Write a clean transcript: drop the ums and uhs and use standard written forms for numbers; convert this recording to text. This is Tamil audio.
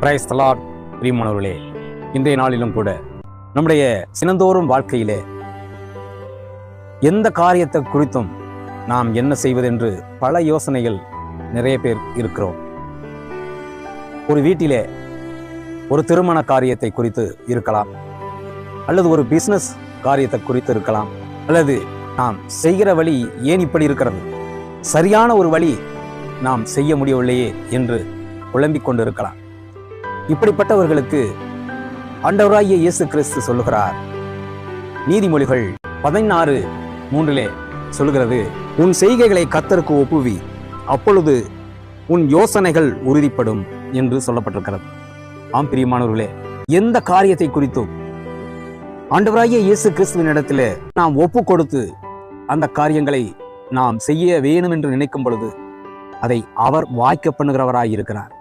Praise the Lord. பிரியமானவர்களே, இன்றைய நாளிலும் கூட நம்முடைய தினந்தோறும் வாழ்க்கையிலே எந்த காரியத்தை குறித்தும் நாம் என்ன செய்வதென்று பல யோசனைகள் நிறைய பேர் இருக்கிறோம். ஒரு வீட்டிலே ஒரு திருமண காரியத்தை குறித்து இருக்கலாம், அல்லது ஒரு பிசினஸ் காரியத்தை குறித்து இருக்கலாம், அல்லது நாம் செய்கிற வழி ஏன் இப்படி இருக்கிறது, சரியான ஒரு வழி நாம் செய்ய முடியவில்லையே என்று குழம்பிக் கொண்டு இருக்கலாம். இப்படிப்பட்டவர்களுக்கு ஆண்டவராகிய இயேசு கிறிஸ்து சொல்லுகிறார், நீதிமொழிகள் 16:3 சொல்லுகிறது, உன் செய்கைகளை கர்த்தருக்கு ஒப்புவி, அப்பொழுது உன் யோசனைகள் உறுதிப்படும் என்று சொல்லப்பட்டிருக்கிறது. ஆம் பிரியமானவர்களே, எந்த காரியத்தை குறித்தும் ஆண்டவராகிய இயேசு கிறிஸ்துவின் இடத்திலே நாம் ஒப்பு கொடுத்து அந்த காரியங்களை நாம் செய்ய வேணும் என்று நினைக்கும் பொழுது அதை அவர் வாய்க்க பண்ணுகிறவராய் இருக்கிறார்.